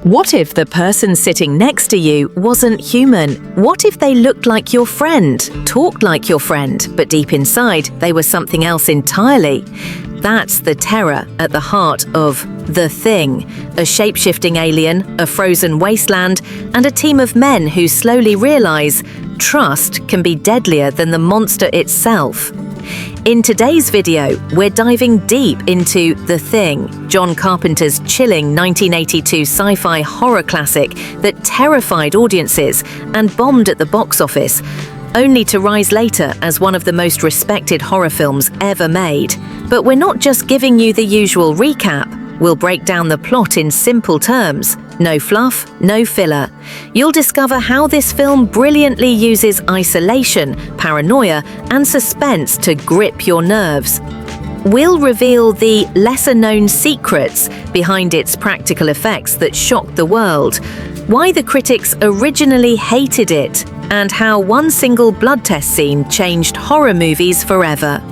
What if the person sitting next to you wasn't human? What if they looked like your friend, talked like your friend, but deep inside they were something else entirely? That's the terror at the heart of The Thing, a shape-shifting alien, a frozen wasteland, and a team of men who slowly realize trust can be deadlier than the monster itself. In today's video, we're diving deep into The Thing, John Carpenter's chilling 1982 sci-fi horror classic that terrified audiences and bombed at the box office, only to rise later as one of the most respected horror films ever made. But we're not just giving you the usual recap. We'll break down the plot in simple terms. No fluff, no filler. You'll discover how this film brilliantly uses isolation, paranoia, and suspense to grip your nerves. We'll reveal the lesser-known secrets behind its practical effects that shocked the world, why the critics originally hated it, and how one single blood test scene changed horror movies forever.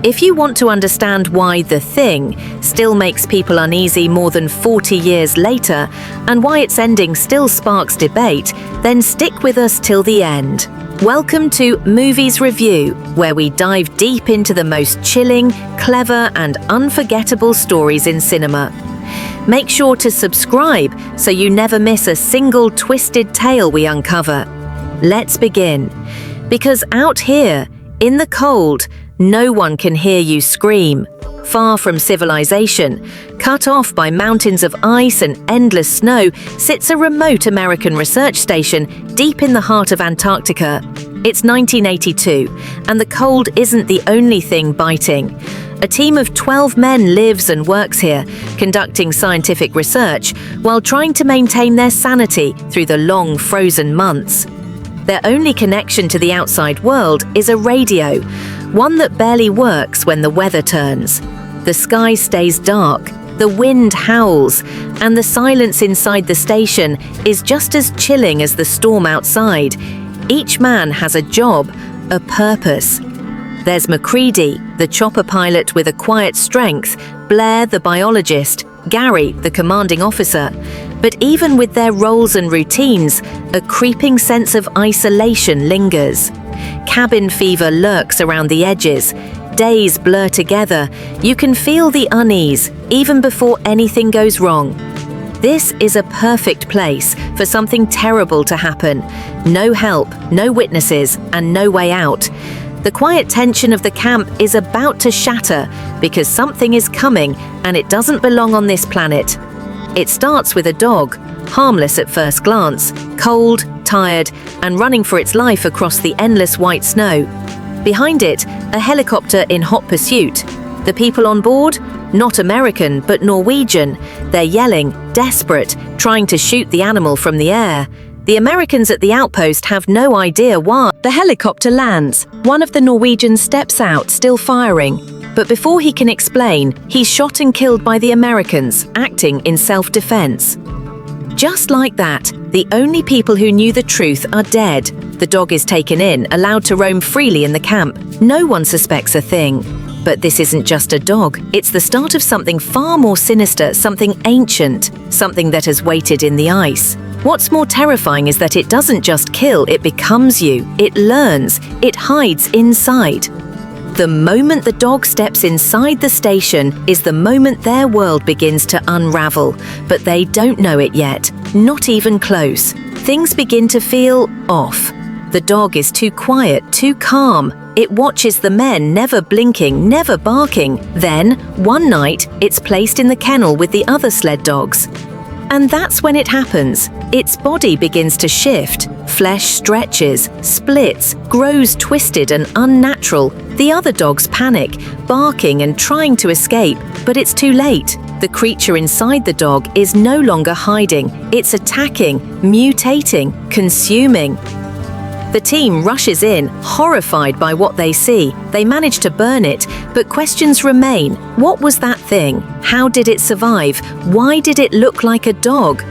If you want to understand why The Thing still makes people uneasy more than 40 years later, and why its ending still sparks debate, then stick with us till the end. Welcome to Movies Review, where we dive deep into the most chilling, clever, and unforgettable stories in cinema. Make sure to subscribe so you never miss a single twisted tale we uncover. Let's begin. Because out here, in the cold, no one can hear you scream. Far from civilization, cut off by mountains of ice and endless snow, sits a remote American research station deep in the heart of Antarctica. It's 1982, and the cold isn't the only thing biting. A team of 12 men lives and works here, conducting scientific research while trying to maintain their sanity through the long frozen months. Their only connection to the outside world is a radio, one that barely works when the weather turns. The sky stays dark, the wind howls, and the silence inside the station is just as chilling as the storm outside. Each man has a job, a purpose. There's MacCready, the chopper pilot with a quiet strength, Blair, the biologist, Gary, the commanding officer. But even with their roles and routines, a creeping sense of isolation lingers. Cabin fever lurks around the edges. Days blur together. You can feel the unease, even before anything goes wrong. This is a perfect place for something terrible to happen. No help, no witnesses, and no way out. The quiet tension of the camp is about to shatter because something is coming and it doesn't belong on this planet. It starts with a dog, harmless at first glance, cold, tired, and running for its life across the endless white snow. Behind it, a helicopter in hot pursuit. The people on board? Not American, but Norwegian. They're yelling, desperate, trying to shoot the animal from the air. The Americans at the outpost have no idea why. The helicopter lands. One of the Norwegians steps out, still firing. But before he can explain, he's shot and killed by the Americans, acting in self-defense. Just like that, the only people who knew the truth are dead. The dog is taken in, allowed to roam freely in the camp. No one suspects a thing. But this isn't just a dog. It's the start of something far more sinister, something ancient, something that has waited in the ice. What's more terrifying is that it doesn't just kill, it becomes you. It learns. It hides inside. The moment the dog steps inside the station is the moment their world begins to unravel, but they don't know it yet, not even close. Things begin to feel off. The dog is too quiet, too calm. It watches the men, never blinking, never barking. Then, one night, it's placed in the kennel with the other sled dogs. And that's when it happens. Its body begins to shift. Flesh stretches, splits, grows twisted and unnatural. The other dogs panic, barking and trying to escape, but it's too late. The creature inside the dog is no longer hiding. It's attacking, mutating, consuming. The team rushes in, horrified by what they see. They manage to burn it, but questions remain. What was that thing? How did it survive? Why did it look like a dog?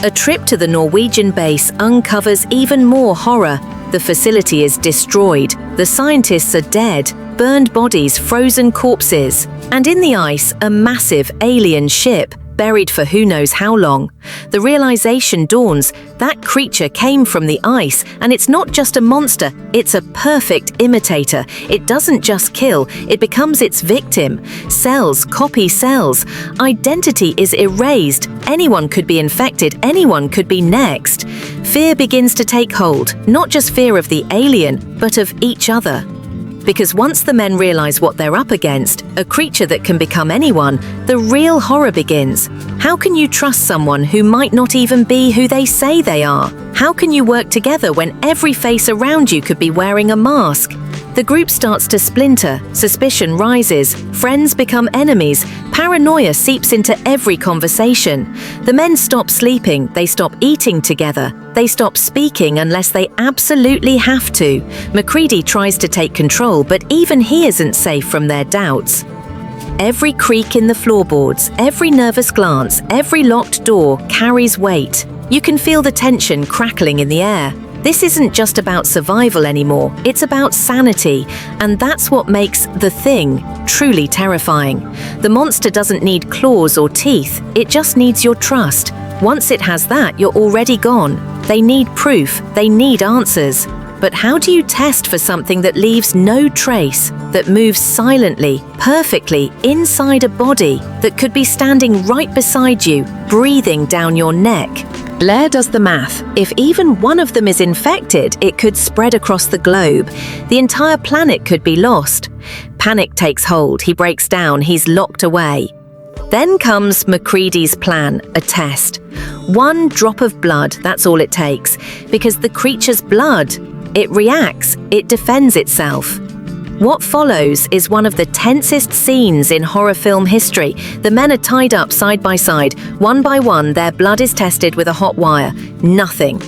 A trip to the Norwegian base uncovers even more horror. The facility is destroyed. The scientists are dead. Burned bodies, frozen corpses. And in the ice, a massive alien ship. buried for who knows how long. The realization dawns, that creature came from the ice, and it's not just a monster, it's a perfect imitator. It doesn't just kill, it becomes its victim. Cells copy cells. Identity is erased. Anyone could be infected, anyone could be next. Fear begins to take hold, not just fear of the alien, but of each other. Because once the men realize what they're up against, a creature that can become anyone, the real horror begins. How can you trust someone who might not even be who they say they are? How can you work together when every face around you could be wearing a mask? The group starts to splinter, suspicion rises, friends become enemies, paranoia seeps into every conversation. The men stop sleeping, they stop eating together, they stop speaking unless they absolutely have to. Macready tries to take control, but even he isn't safe from their doubts. Every creak in the floorboards, every nervous glance, every locked door carries weight. You can feel the tension crackling in the air. This isn't just about survival anymore, it's about sanity, and that's what makes The Thing truly terrifying. The monster doesn't need claws or teeth, it just needs your trust. Once it has that, you're already gone. They need proof, they need answers. But how do you test for something that leaves no trace, that moves silently, perfectly, inside a body, that could be standing right beside you, breathing down your neck? Blair does the math. If even one of them is infected, it could spread across the globe. The entire planet could be lost. Panic takes hold, he breaks down, he's locked away. Then comes Macready's plan, a test. One drop of blood, that's all it takes. Because the creature's blood, it reacts, it defends itself. What follows is one of the tensest scenes in horror film history. The men are tied up side by side. One by one, their blood is tested with a hot wire. Nothing.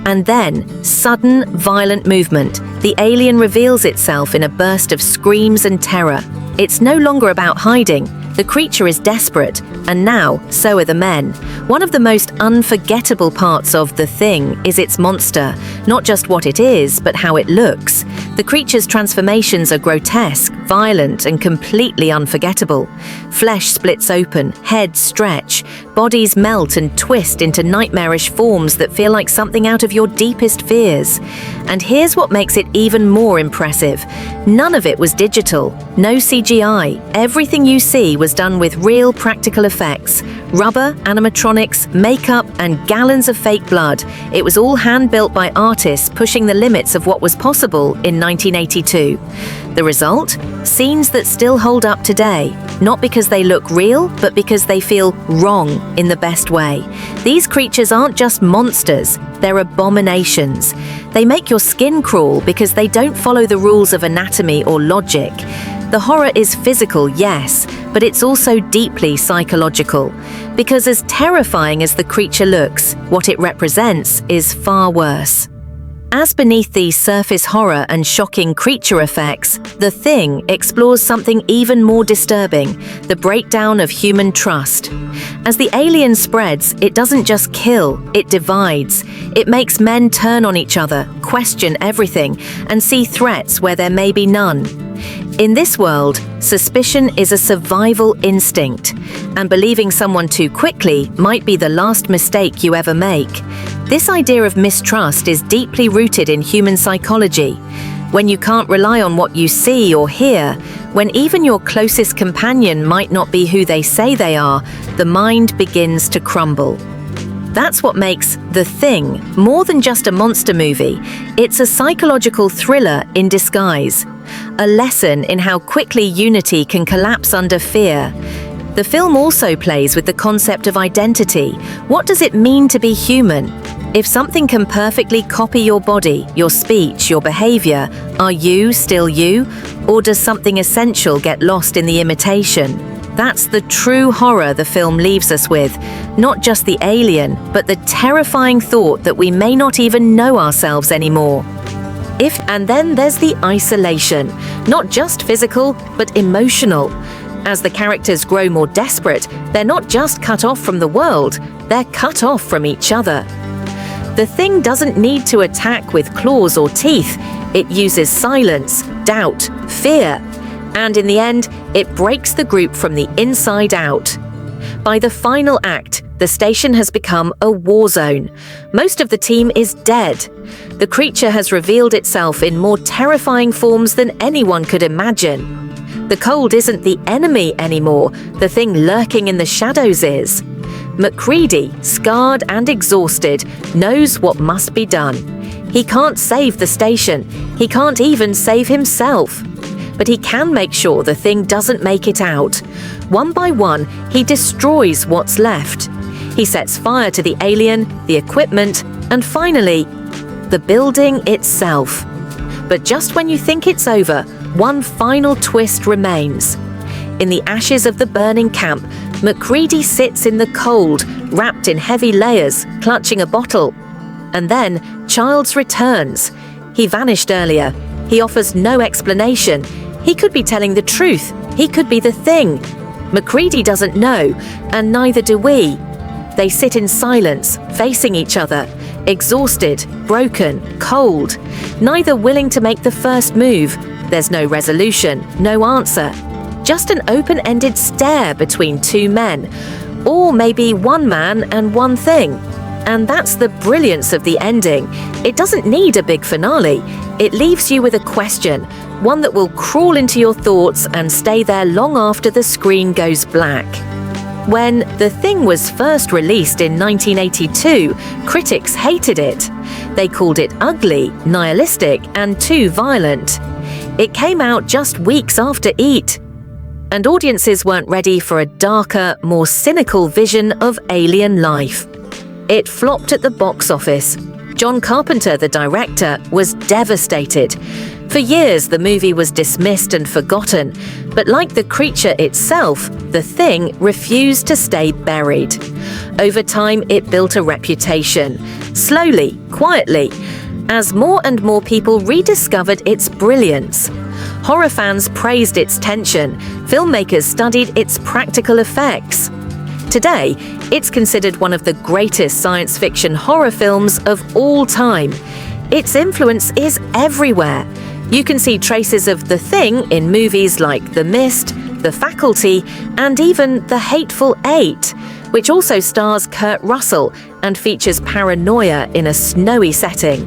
And then, sudden, violent movement. The alien reveals itself in a burst of screams and terror. It's no longer about hiding. The creature is desperate, and now, so are the men. One of the most unforgettable parts of The Thing is its monster. Not just what it is, but how it looks. The creature's transformations are grotesque, violent, and completely unforgettable. Flesh splits open, heads stretch, bodies melt and twist into nightmarish forms that feel like something out of your deepest fears. And here's what makes it even more impressive. None of it was digital, no CGI. Everything you see was done with real practical effects. Rubber, animatronics, makeup, and gallons of fake blood. It was all hand-built by artists pushing the limits of what was possible in 1982. The result? Scenes that still hold up today, not because they look real, but because they feel wrong in the best way. These creatures aren't just monsters, they're abominations. They make your skin crawl because they don't follow the rules of anatomy or logic. The horror is physical, yes, but it's also deeply psychological. Because as terrifying as the creature looks, what it represents is far worse. As beneath the surface horror and shocking creature effects, The Thing explores something even more disturbing, the breakdown of human trust. As the alien spreads, it doesn't just kill, it divides. It makes men turn on each other, question everything, and see threats where there may be none. In this world, suspicion is a survival instinct, and believing someone too quickly might be the last mistake you ever make. This idea of mistrust is deeply rooted in human psychology. When you can't rely on what you see or hear, when even your closest companion might not be who they say they are, the mind begins to crumble. That's what makes The Thing more than just a monster movie. It's a psychological thriller in disguise. A lesson in how quickly unity can collapse under fear. The film also plays with the concept of identity. What does it mean to be human? If something can perfectly copy your body, your speech, your behavior, are you still you? Or does something essential get lost in the imitation? That's the true horror the film leaves us with. Not just the alien, but the terrifying thought that we may not even know ourselves anymore. And then there's the isolation, not just physical, but emotional. As the characters grow more desperate, they're not just cut off from the world, they're cut off from each other. The Thing doesn't need to attack with claws or teeth. It uses silence, doubt, fear, and in the end, it breaks the group from the inside out. By the final act, the station has become a war zone. Most of the team is dead. The creature has revealed itself in more terrifying forms than anyone could imagine. The cold isn't the enemy anymore, the thing lurking in the shadows is. McCready, scarred and exhausted, knows what must be done. He can't save the station. He can't even save himself. But he can make sure the thing doesn't make it out. One by one, he destroys what's left. He sets fire to the alien, the equipment, and finally, the building itself. But just when you think it's over, one final twist remains. In the ashes of the burning camp, McCready sits in the cold, wrapped in heavy layers, clutching a bottle. And then Childs returns. He vanished earlier. He offers no explanation. He could be telling the truth. He could be the thing. McCready doesn't know, and neither do we. They sit in silence, facing each other, exhausted, broken, cold, neither willing to make the first move. There's no resolution, no answer. Just an open-ended stare between two men, or maybe one man and one thing. And that's the brilliance of the ending. It doesn't need a big finale. It leaves you with a question, one that will crawl into your thoughts and stay there long after the screen goes black. When The Thing was first released in 1982, critics hated it. They called it ugly, nihilistic, and too violent. It came out just weeks after Eat, and audiences weren't ready for a darker, more cynical vision of alien life. It flopped at the box office. John Carpenter, the director, was devastated. For years, the movie was dismissed and forgotten, but like the creature itself, The Thing refused to stay buried. Over time, it built a reputation, slowly, quietly, as more and more people rediscovered its brilliance. Horror fans praised its tension. Filmmakers studied its practical effects. Today, it's considered one of the greatest science fiction horror films of all time. Its influence is everywhere. You can see traces of The Thing in movies like The Mist, The Faculty, and even The Hateful Eight, which also stars Kurt Russell and features paranoia in a snowy setting.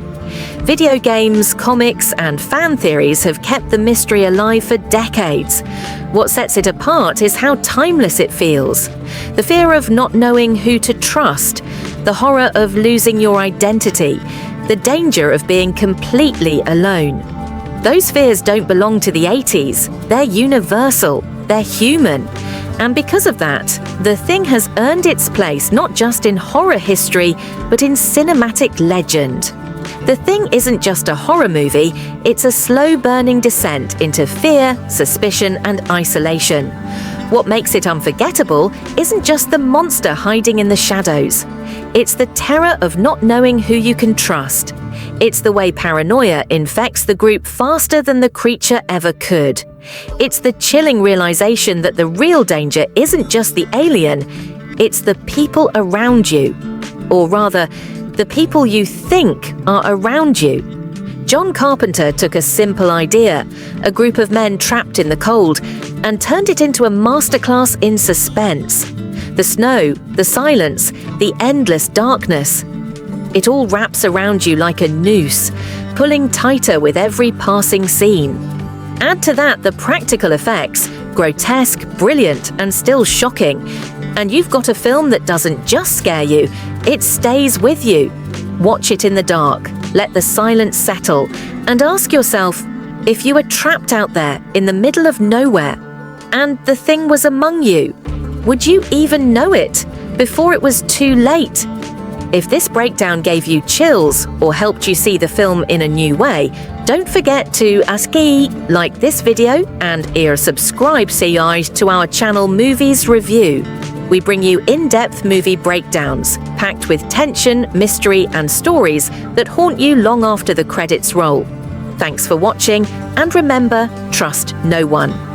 Video games, comics, and fan theories have kept the mystery alive for decades. What sets it apart is how timeless it feels. The fear of not knowing who to trust, the horror of losing your identity, the danger of being completely alone. Those fears don't belong to the 80s. They're universal. They're human. And because of that, The Thing has earned its place not just in horror history, but in cinematic legend. The Thing isn't just a horror movie, it's a slow-burning descent into fear, suspicion, and isolation. What makes it unforgettable isn't just the monster hiding in the shadows. It's the terror of not knowing who you can trust. It's the way paranoia infects the group faster than the creature ever could. It's the chilling realization that the real danger isn't just the alien, it's the people around you. Or rather, the people you think are around you. John Carpenter took a simple idea, a group of men trapped in the cold, and turned it into a masterclass in suspense. The snow, the silence, the endless darkness. It all wraps around you like a noose, pulling tighter with every passing scene. Add to that the practical effects, grotesque, brilliant, and still shocking, and you've got a film that doesn't just scare you, it stays with you. Watch it in the dark, let the silence settle, and ask yourself, if you were trapped out there in the middle of nowhere, and The Thing was among you, would you even know it before it was too late? If this breakdown gave you chills or helped you see the film in a new way, don't forget to like this video and subscribe to our channel Movies Review. We bring you in-depth movie breakdowns, packed with tension, mystery, and stories that haunt you long after the credits roll. Thanks for watching, and remember, trust no one.